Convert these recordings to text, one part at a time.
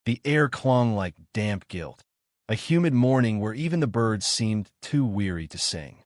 The air clung like damp guilt, a humid morning where even the birds seemed too weary to sing.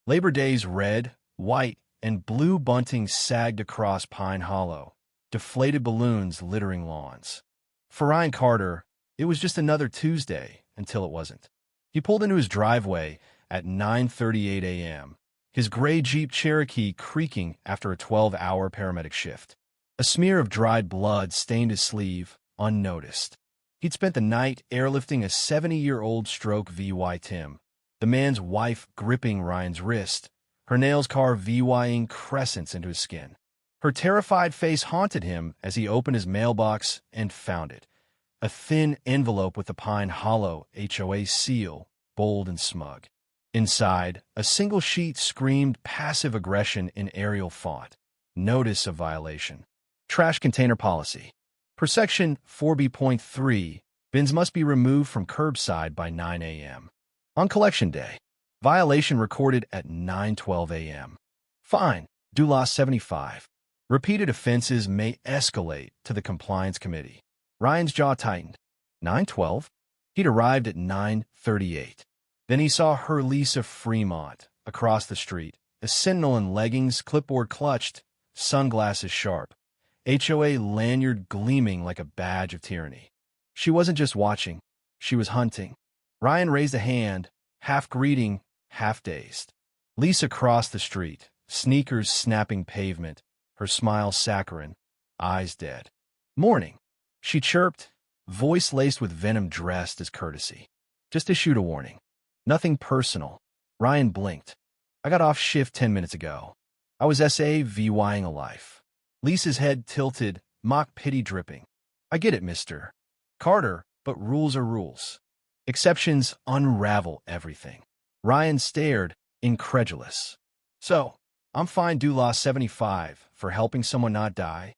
Labor Day's red, white, and blue bunting sagged across Pine Hollow, deflated balloons littering lawns. For Ryan Carter, it was just another Tuesday until it wasn't. He pulled into his driveway at 9:38 a.m., his gray Jeep Cherokee creaking after a 12-hour paramedic shift. A smear of dried blood stained his sleeve, unnoticed. He'd spent the night airlifting a 70-year-old stroke VY Tim, the man's wife gripping Ryan's wrist, her nails carved VYing crescents into his skin. Her terrified face haunted him as he opened his mailbox and found it. A thin envelope with the Pine Hollow HOA seal, bold and smug. Inside, a single sheet screamed passive aggression in Arial font. Notice of violation. Trash container policy. Per section 4B.3, bins must be removed from curbside by 9 a.m. On collection day, violation recorded at 9:12 a.m. Fine, due loss 75. Repeated offenses may escalate to the compliance committee. Ryan's jaw tightened. 9:12? He'd arrived at 9:38. Then he saw her Lisa Fremont across the street, a sentinel in leggings, clipboard clutched, sunglasses sharp, HOA lanyard gleaming like a badge of tyranny. She wasn't just watching, she was hunting. Ryan raised a hand, half greeting, half dazed. Lisa crossed the street, sneakers snapping pavement, her smile saccharine, eyes dead. Morning, she chirped, voice laced with venom dressed as courtesy. Just issued a warning. Nothing personal. Ryan blinked. I got off shift 10 minutes ago. I was SAVYing a life. Lisa's head tilted, mock pity dripping. I get it, Mr. Carter, but rules are rules. Exceptions unravel everything. Ryan stared, incredulous. So, I'm fined due loss 75 for helping someone not die?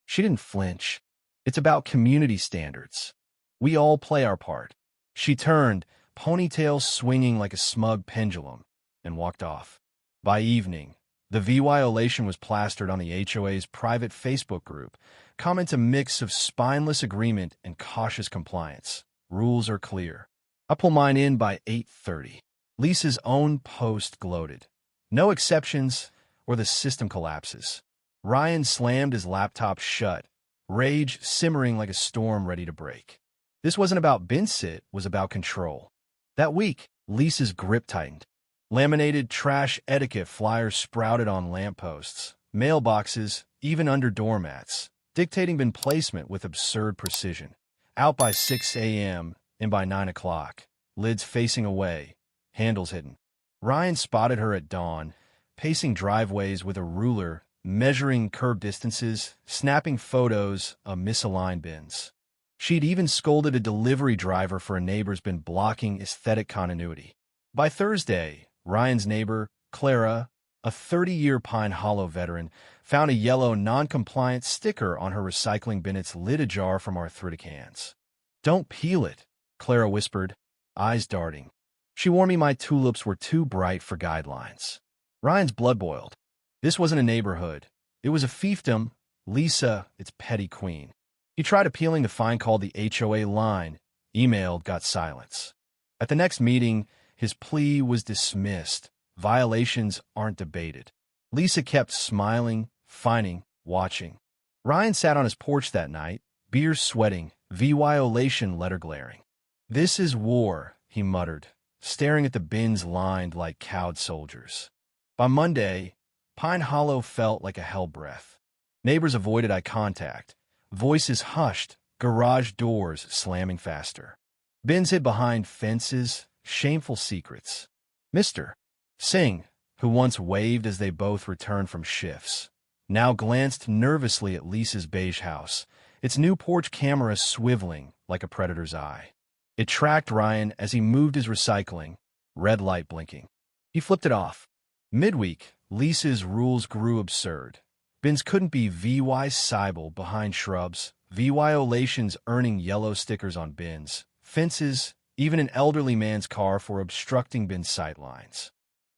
She didn't flinch. It's about community standards. We all play our part. She turned, ponytail swinging like a smug pendulum, and walked off. By evening, the violation was plastered on the HOA's private Facebook group. Comments a mix of spineless agreement and cautious compliance. Rules are clear. I pull mine in by 8:30. Lisa's own post gloated. No exceptions, or the system collapses. Ryan slammed his laptop shut, rage simmering like a storm ready to break. This wasn't about bin sit, it was about control. That week, Lisa's grip tightened. Laminated trash etiquette flyers sprouted on lampposts, mailboxes, even under doormats, dictating bin placement with absurd precision. Out by 6 a.m. and by 9 o'clock, lids facing away, handles hidden. Ryan spotted her at dawn, pacing driveways with a ruler, measuring curb distances, snapping photos of misaligned bins. She'd even scolded a delivery driver for a neighbor's bin blocking aesthetic continuity. By Thursday, Ryan's neighbor, Clara, a 30-year Pine Hollow veteran, found a yellow non-compliant sticker on her recycling bin. It's lid ajar from arthritic hands. Don't peel it, Clara whispered, eyes darting. She warned me my tulips were too bright for guidelines. Ryan's blood boiled. This wasn't a neighborhood. It was a fiefdom, Lisa, its petty queen. He tried appealing the fine called the HOA line, emailed, got silence. At the next meeting, his plea was dismissed. Violations aren't debated. Lisa kept smiling, fining, watching. Ryan sat on his porch that night, beer sweating, violation letter glaring. This is war, he muttered, staring at the bins lined like cowed soldiers. By Monday, Pine Hollow felt like a hell breath. Neighbors avoided eye contact, voices hushed, garage doors slamming faster. Bins hid behind fences, shameful secrets. Mr. Singh, who once waved as they both returned from shifts, now glanced nervously at Lisa's beige house, its new porch camera swiveling like a predator's eye. It tracked Ryan as he moved his recycling, red light blinking. He flipped it off. Midweek, Lisa's rules grew absurd. Bins couldn't be VY Cybele behind shrubs, violations earning yellow stickers on bins, fences, even an elderly man's car for obstructing bin sightlines.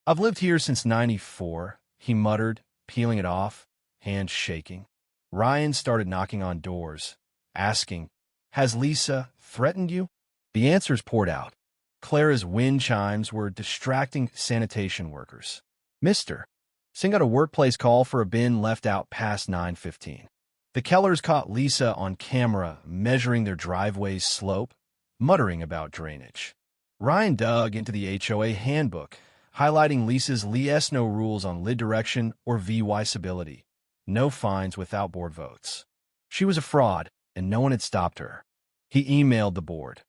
I've lived here since '94, he muttered, peeling it off, hands shaking. Ryan started knocking on doors, asking, Has Lisa threatened you? The answers poured out. Clara's wind chimes were distracting sanitation workers. Mister. Singh got a workplace call for a bin left out past 9:15. The Kellers caught Lisa on camera measuring their driveway's slope, muttering about drainage. Ryan dug into the HOA handbook, highlighting Lisa's no rules on lid direction or VY stability. No fines without board votes. She was a fraud, and no one had stopped her. He emailed the board.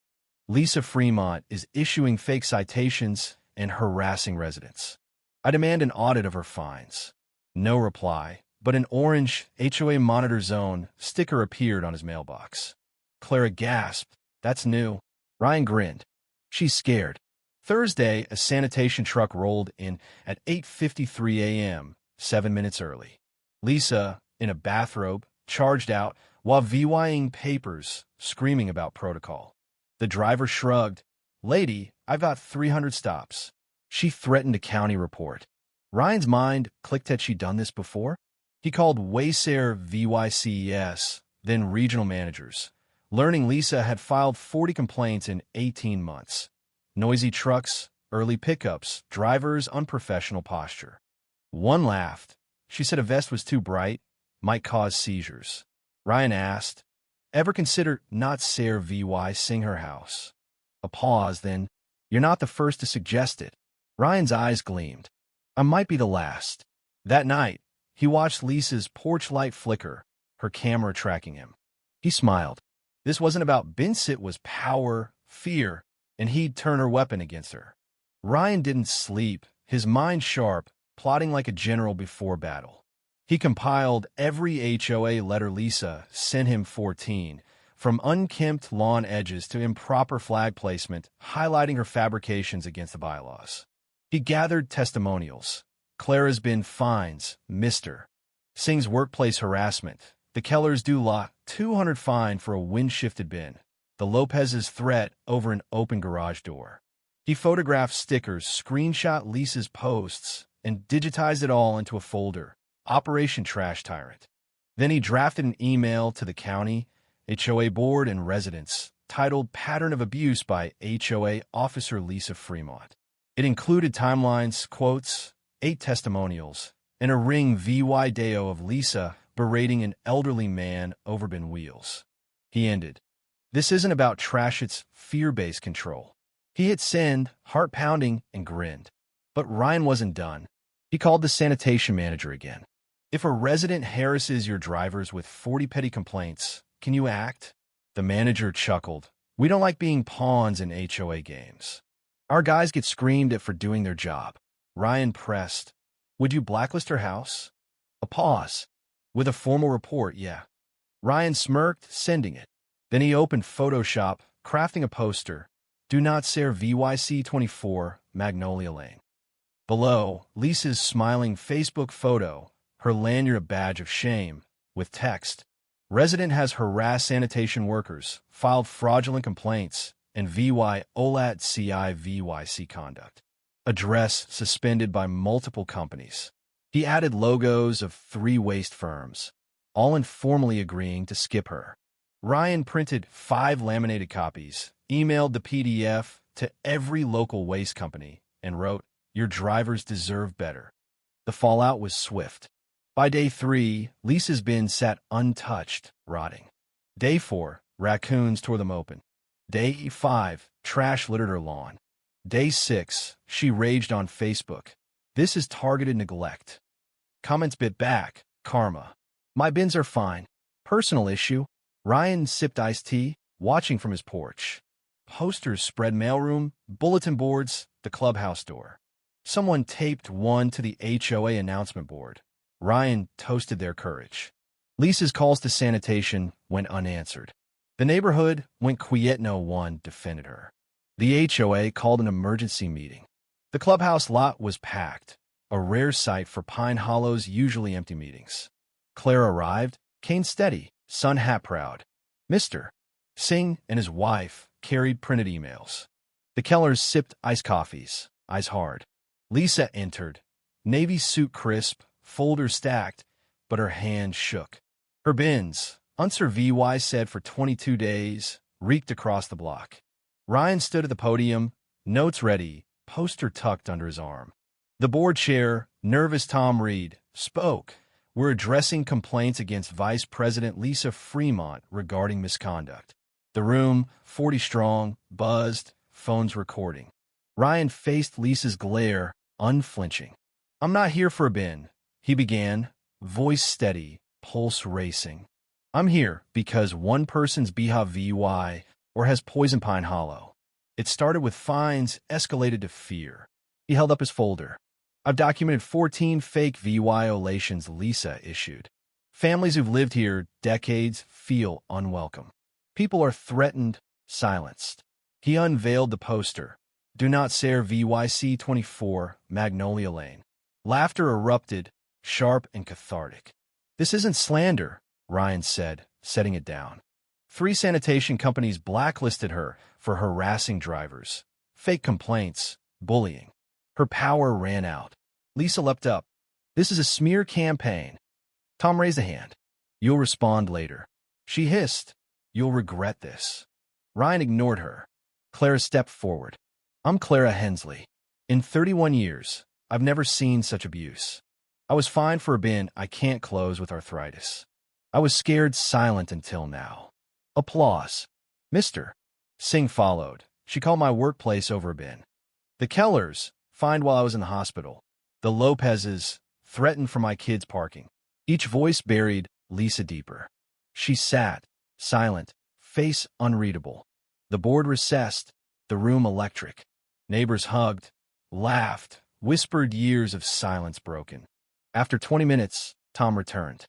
Lisa Fremont is issuing fake citations and harassing residents. I demand an audit of her fines. No reply, but an orange HOA monitor zone sticker appeared on his mailbox. Clara gasped. That's new. Ryan grinned. She's scared. Thursday, a sanitation truck rolled in at 8:53 a.m., 7 minutes early. Lisa, in a bathrobe, charged out while VYing papers, screaming about protocol. The driver shrugged. Lady, I've got 300 stops. She threatened a county report. Ryan's mind clicked. Had she done this before? He called Waysair VYCES, then regional managers, learning Lisa had filed 40 complaints in 18 months. Noisy trucks, early pickups, drivers' unprofessional posture. One laughed. She said a vest was too bright, might cause seizures. Ryan asked, ever consider not Sarah VY Singh her house? A pause, then, you're not the first to suggest it. Ryan's eyes gleamed. I might be the last. That night, he watched Lisa's porch light flicker, her camera tracking him. He smiled. This wasn't about Bince, it was power, fear, and he'd turn her weapon against her. Ryan didn't sleep, his mind sharp, plotting like a general before battle. He compiled every HOA letter Lisa sent him 14, from unkempt lawn edges to improper flag placement, highlighting her fabrications against the bylaws. He gathered testimonials. Clara's bin fines, Mr. Singh's workplace harassment. The Kellers do lot 200 fine for a wind-shifted bin. The Lopez's threat over an open garage door. He photographed stickers, screenshot Lisa's posts, and digitized it all into a folder. Operation Trash Tyrant. Then he drafted an email to the county, HOA board, and residents, titled Pattern of Abuse by HOA Officer Lisa Fremont. It included timelines, quotes, 8 testimonials, and a ring VY Deo of Lisa berating an elderly man over bin wheels. He ended. This isn't about trash, it's fear-based control. He hit send, heart-pounding, and grinned. But Ryan wasn't done. He called the sanitation manager again. If a resident harasses your drivers with 40 petty complaints, can you act? The manager chuckled. We don't like being pawns in HOA games. Our guys get screamed at for doing their job. Ryan pressed. Would you blacklist her house? A pause. With a formal report, yeah. Ryan smirked, sending it. Then he opened Photoshop, crafting a poster. Do not share VYC24, Magnolia Lane. Below, Lisa's smiling Facebook photo, her lanyard a badge of shame, with text. Resident has harassed sanitation workers, filed fraudulent complaints, and VY OLAT CI VYC conduct. Address suspended by multiple companies. He added logos of 3 waste firms, all informally agreeing to skip her. Ryan printed 5 laminated copies, emailed the PDF to every local waste company, and wrote, Your drivers deserve better. The fallout was swift. By day 3, Lisa's bin sat untouched, rotting. Day 4, raccoons tore them open. Day 5, trash littered her lawn. Day 6, she raged on Facebook. This is targeted neglect. Comments bit back, karma. My bins are fine. Personal issue. Ryan sipped iced tea, watching from his porch. Posters spread mailroom, bulletin boards, the clubhouse door. Someone taped one to the HOA announcement board. Ryan toasted their courage. Lisa's calls to sanitation went unanswered. The neighborhood went quiet. No one defended her. The HOA called an emergency meeting. The clubhouse lot was packed, a rare sight for Pine Hollow's usually empty meetings. Claire arrived, cane steady, sun hat proud. Mr. Singh and his wife carried printed emails. The Kellers sipped iced coffees, eyes hard. Lisa entered, navy suit crisp, folders stacked, but her hand shook. Her bins, Unser VY said for 22 days, reeked across the block. Ryan stood at the podium, notes ready, poster tucked under his arm. The board chair, nervous Tom Reed, spoke. "We're addressing complaints against Vice President Lisa Fremont regarding misconduct." The room, 40 strong, buzzed, phones recording. Ryan faced Lisa's glare, unflinching. "I'm not here for a bin," he began, voice steady, pulse racing. "I'm here because one person's behalf VY or has poison Pine Hollow. It started with fines, escalated to fear." He held up his folder. "I've documented 14 fake violations Lisa issued. Families who've lived here decades feel unwelcome. People are threatened, silenced." He unveiled the poster. "Do not sare VYC 24, Magnolia Lane." Laughter erupted, sharp and cathartic. "This isn't slander," Ryan said, setting it down. 3 sanitation companies blacklisted her for harassing drivers. Fake complaints, bullying. Her power ran out. Lisa leapt up. "This is a smear campaign." Tom raised a hand. "You'll respond later." She hissed. "You'll regret this." Ryan ignored her. Clara stepped forward. "I'm Clara Hensley. In 31 years, I've never seen such abuse. I was fined for a bin I can't close with arthritis. I was scared silent until now." Applause. "Mr. Singh followed. "She called my workplace over a bin. The Kellers, fined while I was in the hospital. The Lopezes, threatened for my kids' parking." Each voice buried Lisa deeper. She sat, silent, face unreadable. The board recessed, the room electric. Neighbors hugged, laughed, whispered, years of silence broken. After 20 minutes, Tom returned.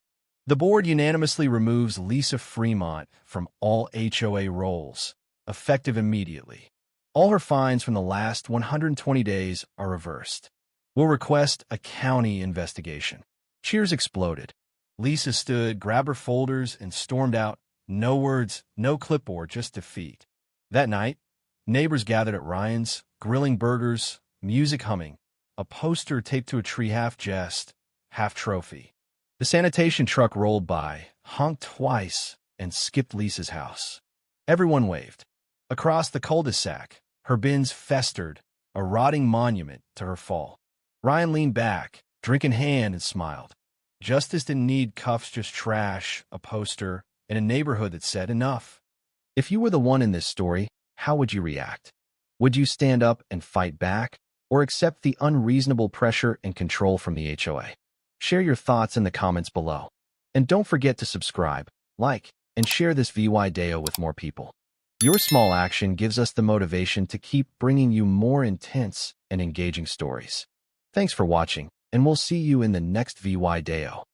"The board unanimously removes Lisa Fremont from all HOA roles, effective immediately. All her fines from the last 120 days are reversed. We'll request a county investigation." Cheers exploded. Lisa stood, grabbed her folders, and stormed out. No words, no clipboard, just defeat. That night, neighbors gathered at Ryan's, grilling burgers, music humming, a poster taped to a tree, half jest, half trophy. The sanitation truck rolled by, honked twice, and skipped Lisa's house. Everyone waved. Across the cul-de-sac, her bins festered, a rotting monument to her fall. Ryan leaned back, drink in hand, and smiled. Justice didn't need cuffs, just trash, a poster, and a neighborhood that said enough. If you were the one in this story, how would you react? Would you stand up and fight back, or accept the unreasonable pressure and control from the HOA? Share your thoughts in the comments below. And don't forget to subscribe, like, and share this VY Deo with more people. Your small action gives us the motivation to keep bringing you more intense and engaging stories. Thanks for watching, and we'll see you in the next VY Deo.